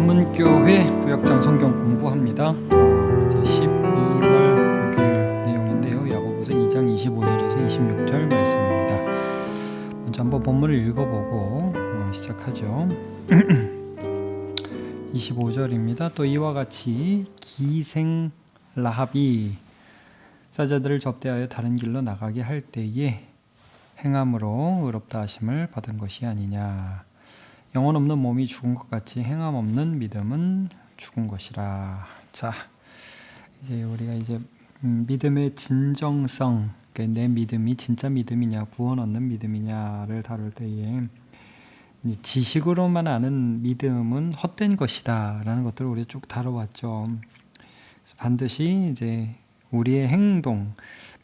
만문교회 구역장 성경 공부합니다. 이제 12월 6일 내용인데요. 야고보서 2장 25절에서 26절 말씀입니다. 먼저 한번 본문을 읽어보고 시작하죠. 25절입니다. 또 이와 같이 기생 라합이 사자들을 접대하여 다른 길로 나가게 할 때에 행함으로 의롭다 하심을 받은 것이 아니냐. 영혼 없는 몸이 죽은 것 같이 행함 없는 믿음은 죽은 것이라. 자, 이제 우리가 믿음의 진정성, 그러니까 내 믿음이 진짜 믿음이냐, 구원 얻는 믿음이냐를 다룰 때에 지식으로만 아는 믿음은 헛된 것이다라는 것들을 우리가 쭉 다뤄왔죠. 그래서 반드시 이제 우리의 행동,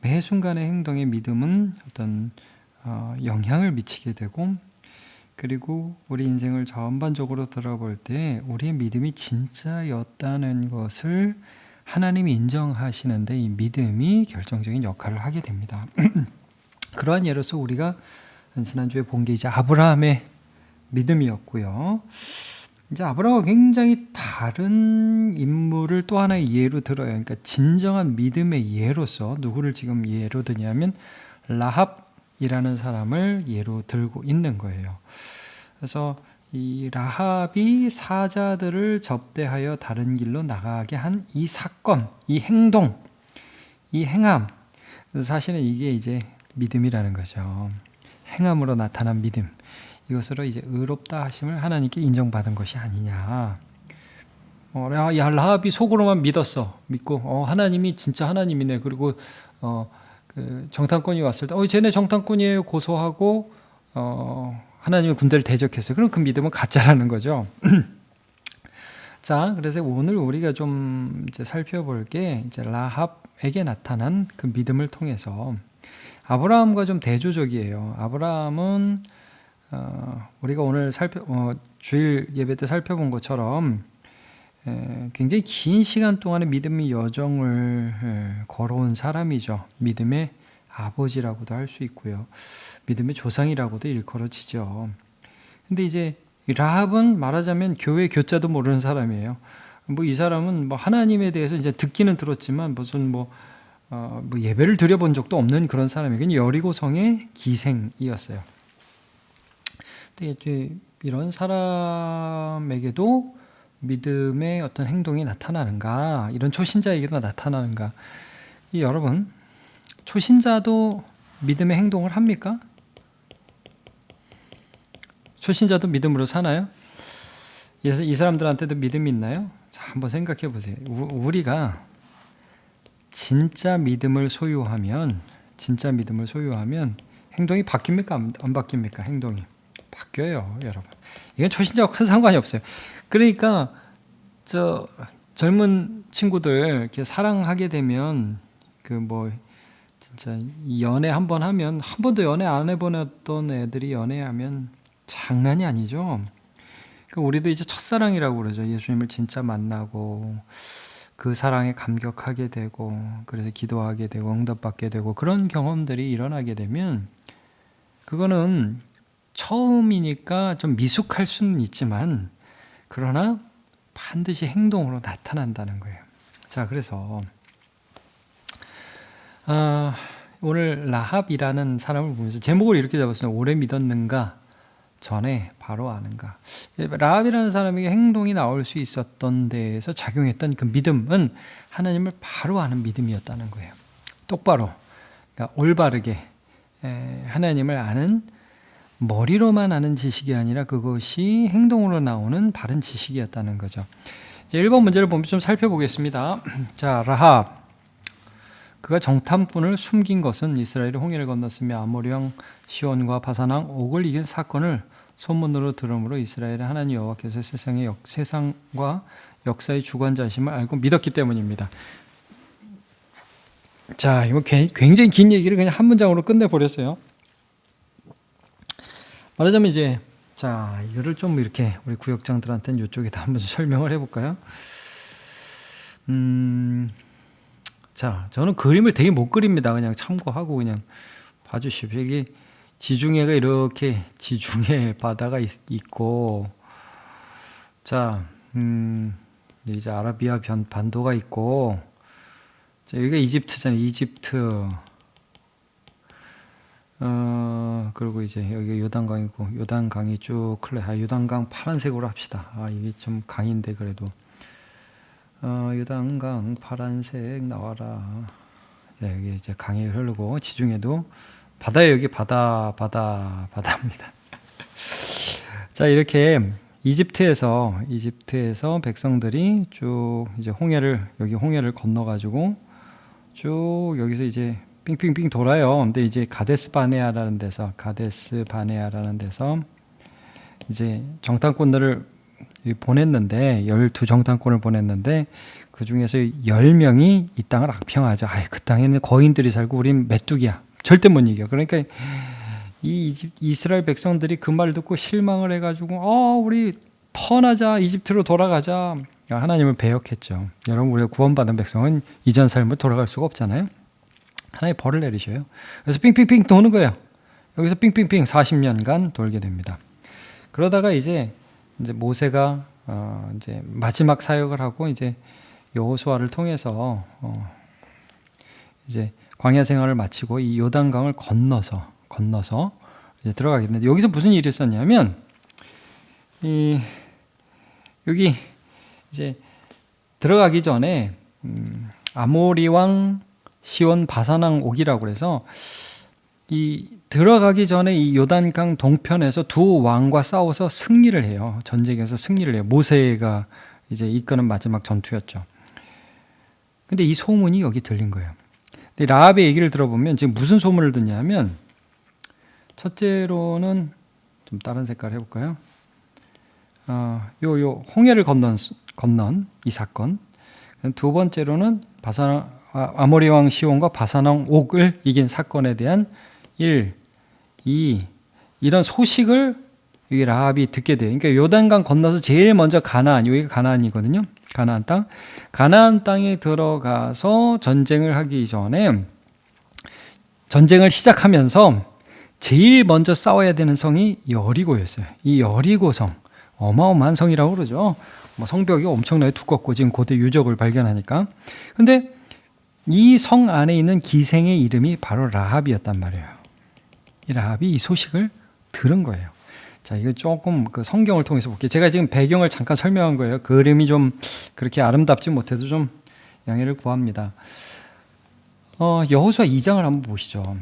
매 순간의 행동에 믿음은 어떤 영향을 미치게 되고, 그리고 우리 인생을 전반적으로 들어볼 때 우리의 믿음이 진짜였다는 것을 하나님이 인정하시는데 이 믿음이 결정적인 역할을 하게 됩니다. 그러한 예로서 우리가 지난주에 본 게 이제 아브라함의 믿음이었고요. 이제 아브라함과 굉장히 다른 인물을 또 하나의 예로 들어요. 그러니까 진정한 믿음의 예로서 누구를 지금 예로 드냐면 라합이라는 사람을 예로 들고 있는 거예요. 그래서 이 라합이 사자들을 접대하여 다른 길로 나가게 한 이 사건, 이 행동, 이 행함, 사실은 이게 이제 믿음이라는 거죠. 행함으로 나타난 믿음, 이것으로 이제 의롭다 하심을 하나님께 인정받은 것이 아니냐. 야, 라합이 속으로만 믿고 하나님이 진짜 하나님이네. 그리고 그 정탐꾼이 왔을 때 쟤네 정탐꾼이에요 고소하고 하나님의 군대를 대적했어요. 그럼 그 믿음은 가짜라는 거죠. 자, 그래서 오늘 우리가 좀 이제 살펴볼 게 이제 라합에게 나타난 그 믿음을 통해서 아브라함과 좀 대조적이에요. 아브라함은 우리가 오늘 주일 예배 때 살펴본 것처럼 굉장히 긴 시간 동안의 믿음의 여정을 걸어온 사람이죠. 믿음의 아버지라고도 할 수 있고요. 믿음의 조상이라고도 일컬어지죠. 근데 이제 라합은 말하자면 교회 교자도 모르는 사람이에요. 이 사람은 하나님에 대해서 이제 듣기는 들었지만 무슨 예배를 드려본 적도 없는 그런 사람이에요. 여리고성의 기생이었어요. 근데 이제 이런 사람에게도 믿음의 어떤 행동이 나타나는가? 이런 초신자에게도 나타나는가? 여러분, 초신자도 믿음의 행동을 합니까? 초신자도 믿음으로 사나요? 이 사람들한테도 믿음이 있나요? 자, 한번 생각해 보세요. 우리가 진짜 믿음을 소유하면 행동이 바뀝니까? 안 바뀝니까? 행동이 바뀌어요, 여러분. 이건 초신자와 큰 상관이 없어요. 그러니까 젊은 친구들 이렇게 사랑하게 되면 진짜 연애 한번 하면 한 번도 연애 안 해보냈던 애들이 연애하면 장난이 아니죠. 우리도 이제 첫사랑이라고 그러죠. 예수님을 진짜 만나고 그 사랑에 감격하게 되고 그래서 기도하게 되고 응답받게 되고 그런 경험들이 일어나게 되면 그거는 처음이니까 좀 미숙할 수는 있지만 그러나 반드시 행동으로 나타난다는 거예요. 자, 그래서 오늘 라합이라는 사람을 보면서 제목을 이렇게 잡았어요. 오래 믿었는가? 전에 바로 아는가? 라합이라는 사람에게 행동이 나올 수 있었던 데에서 작용했던 그 믿음은 하나님을 바로 아는 믿음이었다는 거예요. 똑바로, 그러니까 올바르게 하나님을 아는, 머리로만 아는 지식이 아니라 그것이 행동으로 나오는 바른 지식이었다는 거죠. 이제 1번 문제를 보면 좀 살펴보겠습니다. 자, 라합. 그가 정탐꾼을 숨긴 것은 이스라엘이 홍해를 건넜으며 아모리 왕 시온과 바산 왕 옥을 이긴 사건을 소문으로 들음으로 이스라엘의 하나님 여호와께서 세상과 역사의 주관자심을 알고 믿었기 때문입니다. 자, 이거 굉장히 긴 얘기를 그냥 한 문장으로 끝내버렸어요. 말하자면 이거를 좀 이렇게 우리 구역장들한테는 이쪽에다 한번 설명을 해볼까요? 자, 저는 그림을 되게 못 그립니다. 그냥 참고하고 그냥 봐주십시오. 이게 지중해가 이렇게 지중해 바다가 있고, 자, 이제 아라비아 반도가 있고, 자, 여기가 이집트잖아요. 이집트. 그리고 이제 여기 요단강이고, 요단강이 쭉 흘러. 요단강 파란색으로 합시다. 이게 좀 강인데 그래도. 요단강 파란색 나와라. 자, 여기 이제 강이 흐르고, 지중해도 바다에 여기 바다입니다. 자, 이렇게 이집트에서 백성들이 쭉 이제 홍해를 건너가지고 쭉 여기서 이제 빙빙빙 돌아요. 근데 이제 가데스 바네아라는 데서 이제 정탐꾼들을 보냈는데 12정탐꾼을 보냈는데 그 중에서 10명이 이 땅을 악평하죠. 그 땅에는 거인들이 살고 우린 메뚜기야. 절대 못 이겨. 그러니까 이 이스라엘 백성들이 그 말 듣고 실망을 해가지고 우리 떠나자, 이집트로 돌아가자. 하나님을 배역했죠. 여러분, 우리가 구원받은 백성은 이전 삶을 돌아갈 수가 없잖아요. 하나님 벌을 내리셔요. 그래서 빙빙빙 도는 거예요. 여기서 빙빙빙 40년간 돌게 됩니다. 그러다가 이제 모세가 이제 마지막 사역을 하고 이제 여호수아를 통해서 이제 광야 생활을 마치고 이 요단강을 건너서 이제 들어가겠는데, 여기서 무슨 일이 있었냐면 여기 이제 들어가기 전에 아모리 왕 시온 바산왕 옥이라고 그래서 이 들어가기 전에 이 요단강 동편에서 두 왕과 싸워서 승리를 해요. 전쟁에서 승리를 해요. 모세가 이제 이끄는 마지막 전투였죠. 근데 이 소문이 여기 들린 거예요. 근데 라합의 얘기를 들어보면 지금 무슨 소문을 듣냐면, 첫째로는 좀 다른 색깔 해볼까요? 요 홍해를 건넌 이 사건. 두 번째로는 아모리 왕 시온과 바산 왕 옥을 이긴 사건에 대한 1, 2 이런 소식을 이 라합이 듣게 돼요. 그러니까 요단강 건너서 제일 먼저 여기가 가나안이거든요. 가나안 땅에 들어가서 전쟁을 하기 전에 전쟁을 시작하면서 제일 먼저 싸워야 되는 성이 여리고였어요. 이 여리고성, 어마어마한 성이라고 그러죠. 성벽이 엄청나게 두껍고 지금 고대 유적을 발견하니까. 근데 이 성 안에 있는 기생의 이름이 바로 라합이었단 말이에요. 이 라합이 이 소식을 들은 거예요. 자, 이거 조금 그 성경을 통해서 볼게요. 제가 지금 배경을 잠깐 설명한 거예요. 그림이 좀 그렇게 아름답지 못해도 좀 양해를 구합니다. 여호수아 2장을 한번 보시죠.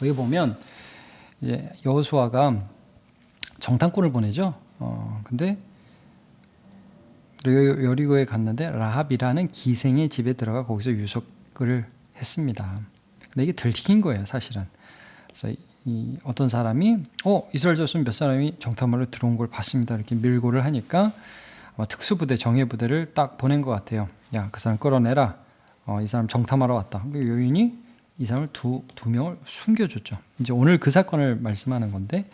여기 보면 이제 여호수아가 정탐꾼을 보내죠. 근데 여리고에 갔는데 라합이라는 기생의 집에 들어가 거기서 유석을 했습니다. 근데 이게 들킨 거예요, 사실은. 그래서 어떤 사람이 이스라엘 자손 몇 사람이 정탐하러 들어온 걸 봤습니다. 이렇게 밀고를 하니까 아마 특수부대, 정예부대를 딱 보낸 것 같아요. 야, 그 사람 끌어내라. 이 사람 정탐하러 왔다. 여인이 이 사람을 두 명을 숨겨줬죠. 이제 오늘 그 사건을 말씀하는 건데,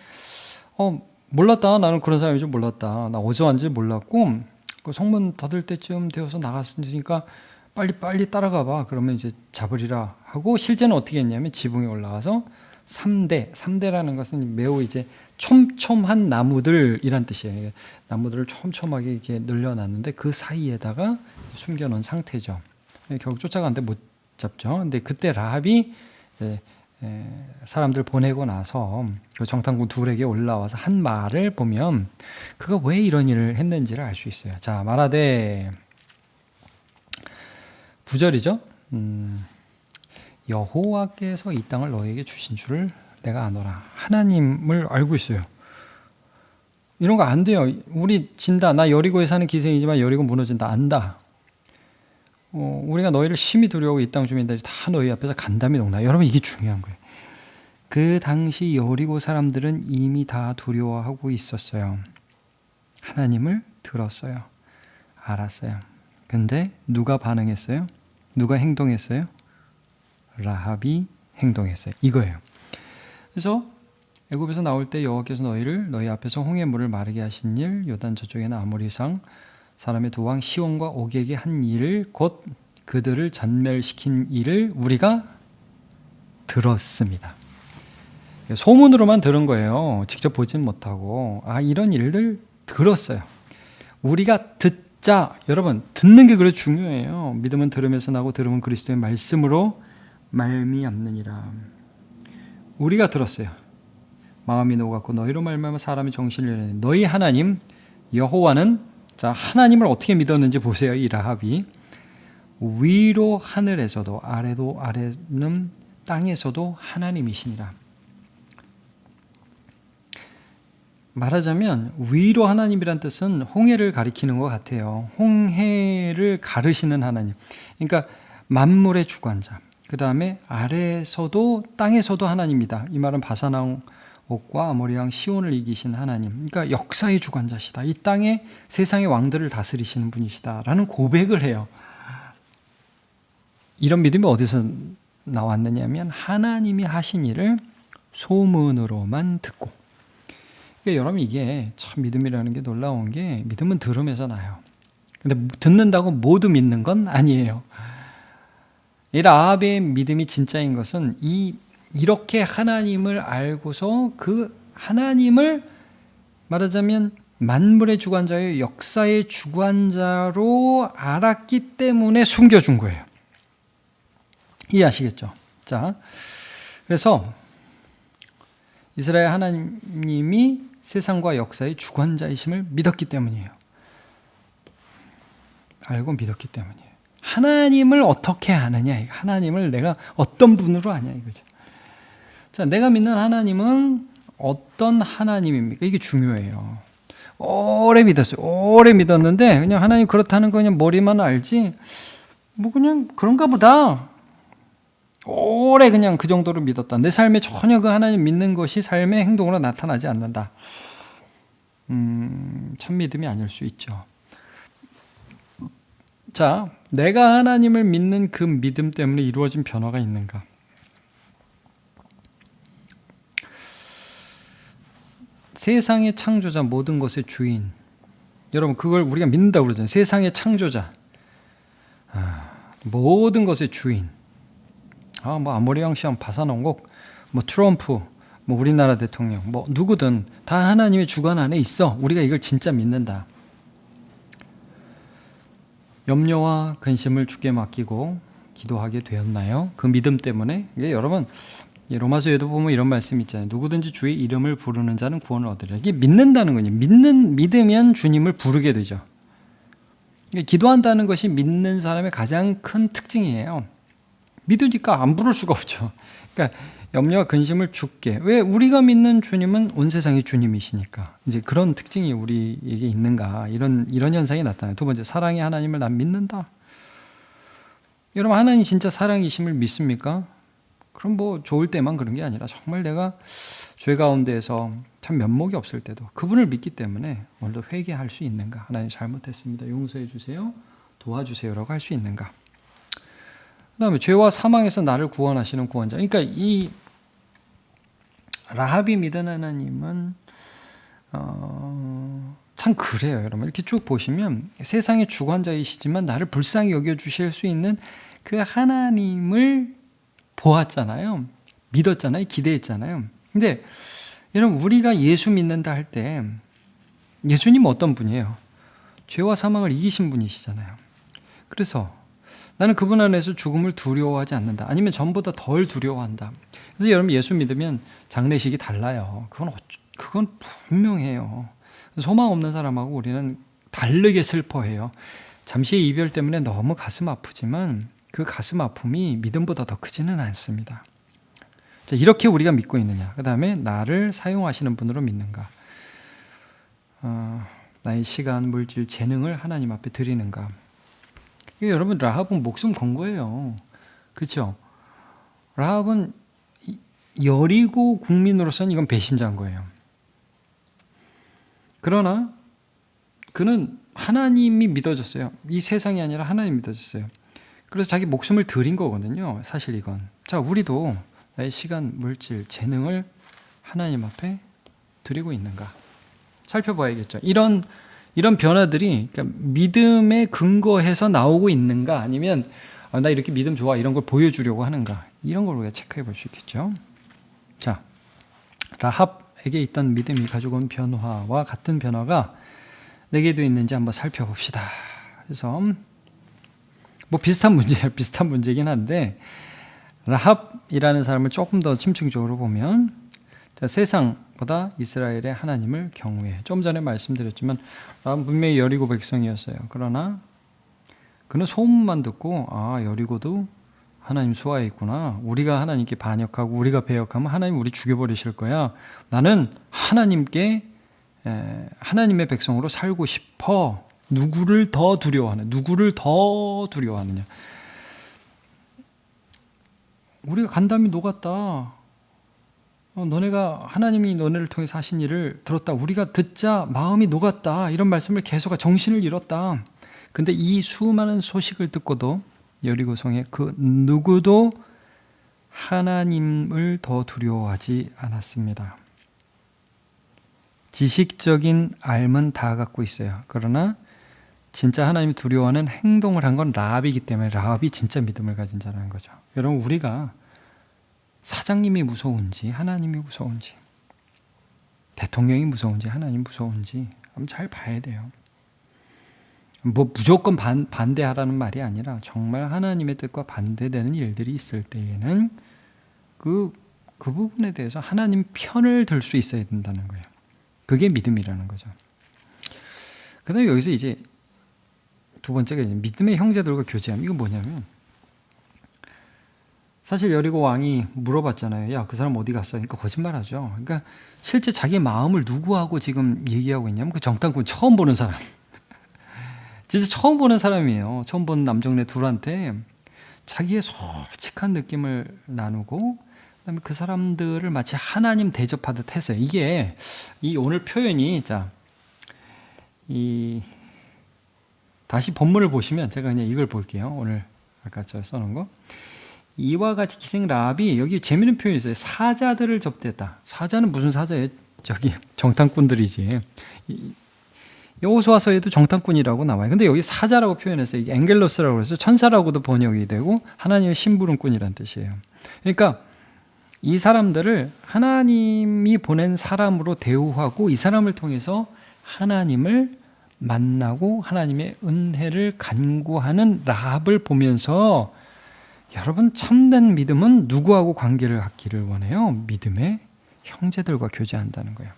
몰랐다. 나는 그런 사람인 줄 몰랐다. 나 어제 왔는지 몰랐고, 그 성문 닫을 때쯤 되어서 나갔으니까 빨리 따라가 봐. 그러면 이제 잡으리라 하고, 실제는 어떻게 했냐면 지붕에 올라가서 3대라는 것은 매우 이제 촘촘한 나무들이란 뜻이에요. 나무들을 촘촘하게 이렇게 늘려놨는데 그 사이에다가 숨겨놓은 상태죠. 결국 쫓아가는데 못 잡죠. 근데 그때 라합이 사람들 보내고 나서 그 정탐꾼 둘에게 올라와서 한 말을 보면 그가 왜 이런 일을 했는지를 알 수 있어요. 자, 말하되 9절이죠. 여호와께서 이 땅을 너에게 주신 줄을 내가 아노라. 하나님을 알고 있어요. 이런 거 안 돼요. 우리 진다. 나 여리고에 사는 기생이지만 여리고 무너진다. 안다. 우리가 너희를 심히 두려워하고 이 땅 주민들이 다 너희 앞에서 간담이 녹나. 여러분, 이게 중요한 거예요. 그 당시 여리고 사람들은 이미 다 두려워하고 있었어요. 하나님을 들었어요. 알았어요. 근데 누가 반응했어요? 누가 행동했어요? 라합이 행동했어요. 이거예요. 그래서 애굽에서 나올 때 여호와께서 너희 앞에서 홍해물을 마르게 하신 일, 요단 저쪽에는 아모리상 사람의 두 왕 시온과 옥에게 한 일을, 곧 그들을 전멸시킨 일을 우리가 들었습니다. 소문으로만 들은 거예요. 직접 보진 못하고. 이런 일들 들었어요. 우리가 듣자. 여러분, 듣는 게 그래 중요해요. 믿음은 들으면서 나고 들으면 그리스도의 말씀으로 말미암느니라. 우리가 들었어요. 마음이 녹았고 너희로 말미암아 사람이 정신을 잃으니 너희 하나님 여호와는, 자, 하나님을 어떻게 믿었는지 보세요. 이 라합이 위로 하늘에서도 아래도 아래는 땅에서도 하나님이시니라. 말하자면 위로 하나님이란 뜻은 홍해를 가리키는 것 같아요. 홍해를 가르시는 하나님. 그러니까 만물의 주관자. 그 다음에 아래에서도 땅에서도 하나님이다. 이 말은 바사나온 옥과 아모리 왕 시온을 이기신 하나님. 그러니까 역사의 주관자시다. 이 땅에 세상의 왕들을 다스리시는 분이시다라는 고백을 해요. 이런 믿음이 어디서 나왔느냐면 하나님이 하신 일을 소문으로만 듣고. 그러니까 여러분, 이게 참 믿음이라는 게 놀라운 게 믿음은 들으면서 나요. 근데 듣는다고 모두 믿는 건 아니에요. 이 라합의 믿음이 진짜인 것은 이렇게 하나님을 알고서 그 하나님을 말하자면 만물의 주관자의 역사의 주관자로 알았기 때문에 숨겨준 거예요. 이해하시겠죠? 자, 그래서 이스라엘 하나님이 세상과 역사의 주관자이심을 믿었기 때문이에요. 알고 믿었기 때문이에요. 하나님을 어떻게 아느냐, 하나님을 내가 어떤 분으로 아냐 이거죠. 자, 내가 믿는 하나님은 어떤 하나님입니까? 이게 중요해요. 오래 믿었어요. 오래 믿었는데 그냥 하나님 그렇다는 거 그냥 머리만 알지 뭐 그냥 그런가 보다. 오래 그냥 그 정도로 믿었다. 내 삶에 전혀 그 하나님 믿는 것이 삶의 행동으로 나타나지 않는다. 참 믿음이 아닐 수 있죠. 자, 내가 하나님을 믿는 그 믿음 때문에 이루어진 변화가 있는가? 세상의 창조자, 모든 것의 주인. 여러분, 그걸 우리가 믿는다고 그러잖아요. 세상의 창조자, 모든 것의 주인. 뭐 아모리 왕 시험, 바사농곡, 뭐 트럼프, 뭐 우리나라 대통령, 뭐 누구든 다 하나님의 주관 안에 있어. 우리가 이걸 진짜 믿는다. 염려와 근심을 주께 맡기고 기도하게 되었나요? 그 믿음 때문에. 이게 여러분, 로마서에도 보면 이런 말씀이 있잖아요. 누구든지 주의 이름을 부르는 자는 구원을 얻으리라. 이게 믿는다는 거예요. 믿으면 주님을 부르게 되죠. 기도한다는 것이 믿는 사람의 가장 큰 특징이에요. 믿으니까 안 부를 수가 없죠. 그러니까 염려와 근심을 주께. 왜? 우리가 믿는 주님은 온 세상의 주님이시니까. 이제 그런 특징이 우리에게 있는가, 이런 현상이 나타나요. 두 번째, 사랑의 하나님을 난 믿는다. 여러분, 하나님 진짜 사랑이심을 믿습니까? 그럼 뭐 좋을 때만 그런 게 아니라 정말 내가 죄 가운데에서 참 면목이 없을 때도 그분을 믿기 때문에 오늘도 회개할 수 있는가? 하나님 잘못했습니다. 용서해 주세요. 도와주세요라고 할 수 있는가? 그 다음에 죄와 사망에서 나를 구원하시는 구원자. 그러니까 이 라합이 믿은 하나님은 참 그래요. 여러분, 이렇게 쭉 보시면 세상의 주관자이시지만 나를 불쌍히 여겨주실 수 있는 그 하나님을 보았잖아요. 믿었잖아요. 기대했잖아요. 근데 여러분, 우리가 예수 믿는다 할 때 예수님 어떤 분이에요? 죄와 사망을 이기신 분이시잖아요. 그래서 나는 그분 안에서 죽음을 두려워하지 않는다. 아니면 전보다 덜 두려워한다. 그래서 여러분, 예수 믿으면 장례식이 달라요. 그건 분명해요. 소망 없는 사람하고 우리는 다르게 슬퍼해요. 잠시의 이별 때문에 너무 가슴 아프지만 그 가슴 아픔이 믿음보다 더 크지는 않습니다. 자, 이렇게 우리가 믿고 있느냐. 그 다음에 나를 사용하시는 분으로 믿는가. 나의 시간, 물질, 재능을 하나님 앞에 드리는가. 여러분, 라합은 목숨 건 거예요. 그렇죠? 라합은 여리고 국민으로서는 이건 배신자인 거예요. 그러나 그는 하나님이 믿어졌어요. 이 세상이 아니라 하나님 믿어졌어요. 그래서 자기 목숨을 드린 거거든요. 사실 이건. 자, 우리도 나의 시간, 물질, 재능을 하나님 앞에 드리고 있는가 살펴봐야겠죠. 이런 변화들이 그러니까 믿음에 근거해서 나오고 있는가, 아니면 나 이렇게 믿음 좋아 이런 걸 보여주려고 하는가, 이런 걸 우리가 체크해 볼 수 있겠죠. 자, 라합에게 있던 믿음이 가져온 변화와 같은 변화가 내게도 있는지 한번 살펴봅시다. 그래서 뭐 비슷한 문제예요. 비슷한 문제긴 한데 라합이라는 사람을 조금 더 침층적으로 보면 세상보다 이스라엘의 하나님을 경외해. 좀 전에 말씀드렸지만 라합은 분명히 여리고 백성이었어요. 그러나 그는 소문만 듣고 여리고도 하나님 수하에 있구나. 우리가 하나님께 반역하고 우리가 배역하면 하나님 우리 죽여버리실 거야. 나는 하나님의 백성으로 살고 싶어. 누구를 더 두려워하느냐. 우리가 간담이 녹았다. 너네가 하나님이 너네를 통해서 하신 일을 들었다. 우리가 듣자 마음이 녹았다. 이런 말씀을 계속 정신을 잃었다. 근데 이 수많은 소식을 듣고도 여리고성의 그 누구도 하나님을 더 두려워하지 않았습니다. 지식적인 알은 다 갖고 있어요. 그러나 진짜 하나님 두려워하는 행동을 한 건 라합이기 때문에 라합이 진짜 믿음을 가진 자라는 거죠. 여러분, 우리가 사장님이 무서운지 하나님이 무서운지, 대통령이 무서운지 하나님 무서운지 한번 잘 봐야 돼요. 뭐 무조건 반대하라는 말이 아니라 정말 하나님의 뜻과 반대되는 일들이 있을 때에는 그 부분에 대해서 하나님 편을 들 수 있어야 된다는 거예요. 그게 믿음이라는 거죠. 그 다음에 여기서 이제 두 번째가 이제 믿음의 형제들과 교제함. 이건 뭐냐면 사실 여리고 왕이 물어봤잖아요. 야, 그 사람 어디 갔어? 그러니까 거짓말하죠. 그러니까 실제 자기 마음을 누구하고 지금 얘기하고 있냐면 그 정탐꾼 처음 보는 사람. 진짜 처음 보는 사람이에요. 처음 본 남정네 둘한테 자기의 솔직한 느낌을 나누고 그다음에 그 사람들을 마치 하나님 대접하듯 했어요. 이게 이 오늘 표현이 다시 본문을 보시면 제가 그냥 이걸 볼게요. 오늘 아까 저 써놓은 거. 이와 같이 기생 라합이 여기 재미있는 표현이 있어요. 사자들을 접대했다. 사자는 무슨 사자예요? 저기 정탐꾼들이지. 여호수아서에도 정탐꾼이라고 나와요. 근데 여기 사자라고 표현했어요. 이게 엥겔로스라고 해서 천사라고도 번역이 되고 하나님의 심부름꾼이라는 뜻이에요. 그러니까 이 사람들을 하나님이 보낸 사람으로 대우하고 이 사람을 통해서 하나님을 만나고 하나님의 은혜를 간구하는 라합을 보면서 여러분, 참된 믿음은 누구하고 관계를 갖기를 원해요? 믿음의 형제들과 교제한다는 거예요.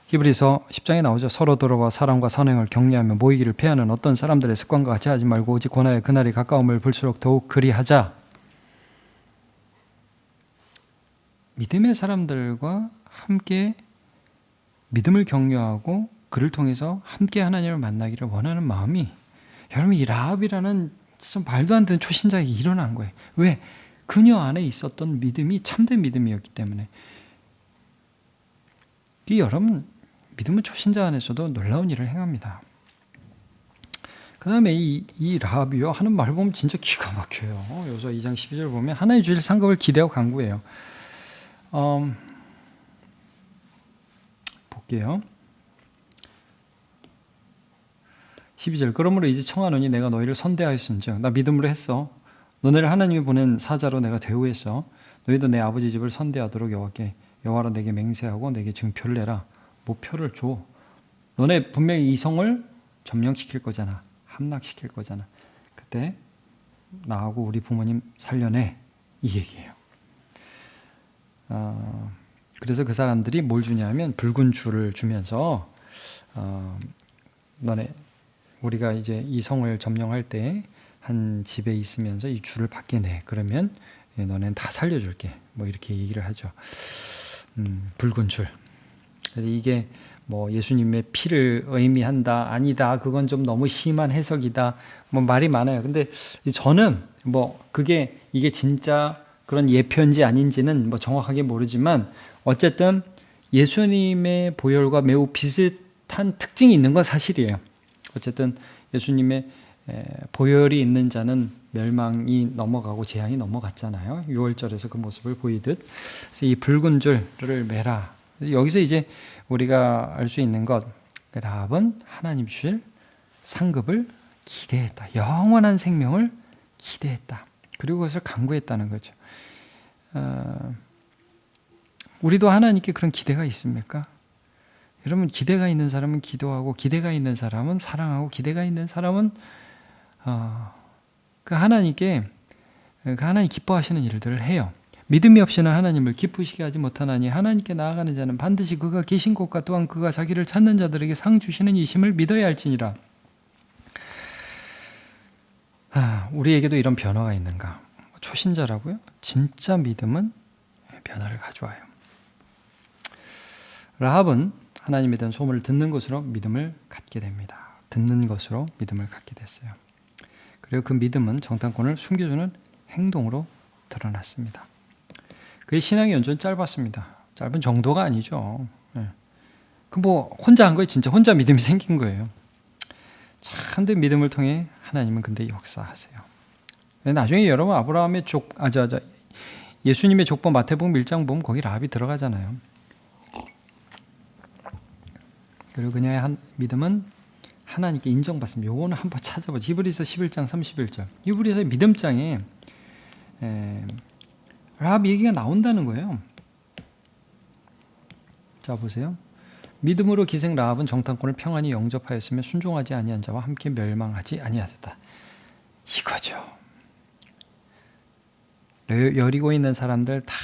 히브리서 10장에 나오죠. 서로 돌아와 사랑과 선행을 격려하며 모이기를 피하는 어떤 사람들의 습관과 같이 하지 말고 오직 권하여 그날이 가까움을 볼수록 더욱 그리하자. 믿음의 사람들과 함께 믿음을 격려하고 그를 통해서 함께 하나님을 만나기를 원하는 마음이 여러분 이 라합이라는 진짜 말도 안 되는 초신자에게 일어난 거예요. 왜? 그녀 안에 있었던 믿음이 참된 믿음이었기 때문에. 이 여러분 믿음은 초신자 안에서도 놀라운 일을 행합니다. 그 다음에 이 라합이요 하는 말 보면 진짜 기가 막혀요. 여기서 2장 12절 보면 하나님 주실 상급을 기대하고 간구해요. 볼게요. 12절 그러므로 이제 청하노니 내가 너희를 선대하였은즉 나 믿음으로 했어. 너네를 하나님이 보낸 사자로 내가 대우했어. 너희도 내 아버지 집을 선대하도록 여호와로 내게 맹세하고 내게 증표를 내라. 뭐 표를 줘. 너네 분명히 이 성을 점령시킬 거잖아. 함락시킬 거잖아. 그때 나하고 우리 부모님 살려내. 이 얘기예요. 그래서 그 사람들이 뭘 주냐면 붉은 줄을 주면서 너네 우리가 이제 이 성을 점령할 때 한 집에 있으면서 이 줄을 밖에 내. 그러면 너네는 다 살려줄게. 뭐 이렇게 얘기를 하죠. 붉은 줄. 그래서 이게 뭐 예수님의 피를 의미한다. 아니다. 그건 좀 너무 심한 해석이다. 뭐 말이 많아요. 근데 저는 뭐 이게 진짜 그런 예표인지 아닌지는 뭐 정확하게 모르지만 어쨌든 예수님의 보혈과 매우 비슷한 특징이 있는 건 사실이에요. 어쨌든 예수님의 보혈이 있는 자는 멸망이 넘어가고 재앙이 넘어갔잖아요. 6월절에서 그 모습을 보이듯. 그래서 이 붉은 줄을 매라. 여기서 이제 우리가 알 수 있는 것, 라합은 하나님 주실 상급을 기대했다. 영원한 생명을 기대했다. 그리고 그것을 간구했다는 거죠. 우리도 하나님께 그런 기대가 있습니까? 여러분, 기대가 있는 사람은 기도하고, 기대가 있는 사람은 사랑하고, 기대가 있는 사람은 그 하나님 기뻐하시는 일들을 해요. 믿음이 없이는 하나님을 기쁘시게 하지 못하나니 하나님께 나아가는 자는 반드시 그가 계신 곳과 또한 그가 자기를 찾는 자들에게 상 주시는 이심을 믿어야 할지니라. 우리에게도 이런 변화가 있는가? 초신자라고요? 진짜 믿음은 변화를 가져와요. 라합은 하나님에 대한 소문을 듣는 것으로 믿음을 갖게 됩니다. 듣는 것으로 믿음을 갖게 됐어요. 그리고 그 믿음은 정탐꾼을 숨겨주는 행동으로 드러났습니다. 그의 신앙의 연주는 짧았습니다. 짧은 정도가 아니죠. 혼자 한 거예요. 진짜 혼자 믿음이 생긴 거예요. 참된 믿음을 통해 하나님은 근데 역사하세요. 나중에 여러분 아브라함의 예수님의 족보 마태복음 1장 보면 거기 라합이 들어가잖아요. 그리고 그녀의 믿음은 하나님께 인정받습니다. 요거는 한번 찾아보죠. 히브리서 11장 31절. 히브리서의 믿음장에 라합 얘기가 나온다는 거예요. 자, 보세요. 믿음으로 기생 라합은 정탐꾼을 평안히 영접하였으며 순종하지 아니한 자와 함께 멸망하지 아니하였다. 이거죠. 여리고에 있는 사람들 다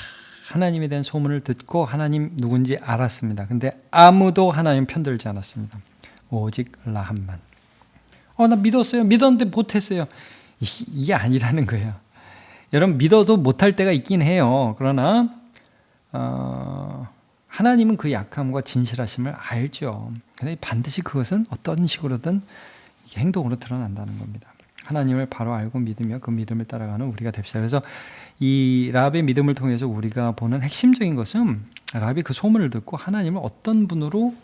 하나님에 대한 소문을 듣고 하나님 누군지 알았습니다. 근데 아무도 하나님 편들지 않았습니다. 오직 라합만. 나 믿었어요. 믿었는데 못했어요. 이게 아니라는 거예요. 여러분, 믿어도 못할 때가 있긴 해요. 그러나 하나님은 그 약함과 진실하심을 알죠. 근데 반드시 그것은 어떤 식으로든 행동으로 드러난다는 겁니다. 하나님을 바로 알고 믿으며 그 믿음을 따라가는 우리가 됩시다. 그래서 이 라합의 믿음을 통해서 우리가 보는 핵심적인 것은 라합이 그 소문을 듣고 하나님을 어떤 분으로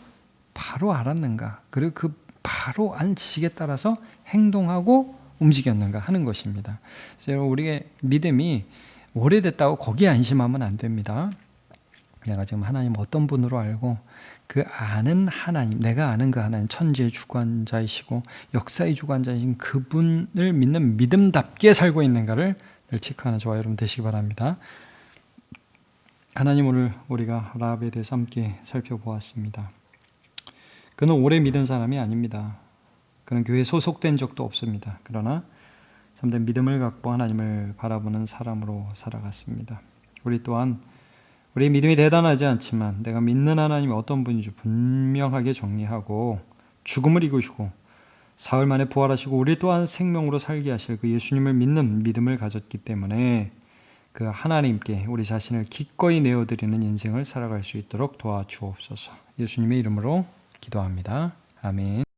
바로 알았는가, 그리고 그 바로 안 지식에 따라서 행동하고 움직였는가 하는 것입니다. 그래서 우리의 믿음이 오래됐다고 거기에 안심하면 안 됩니다. 내가 지금 하나님 어떤 분으로 알고 그 아는 하나님, 내가 아는 그 하나님, 천지의 주관자이시고 역사의 주관자이신 그분을 믿는 믿음답게 살고 있는가를 늘 체크하는 저와 여러분 되시기 바랍니다. 하나님, 오늘 우리가 라합에 대해서 함께 살펴보았습니다. 그는 오래 믿은 사람이 아닙니다. 그는 교회에 소속된 적도 없습니다. 그러나 참된 믿음을 갖고 하나님을 바라보는 사람으로 살아갔습니다. 우리 또한 우리의 믿음이 대단하지 않지만 내가 믿는 하나님이 어떤 분인지 분명하게 정리하고 죽음을 이기시고 사흘 만에 부활하시고 우리 또한 생명으로 살게 하실 그 예수님을 믿는 믿음을 가졌기 때문에 그 하나님께 우리 자신을 기꺼이 내어드리는 인생을 살아갈 수 있도록 도와주옵소서. 예수님의 이름으로 기도합니다. 아멘.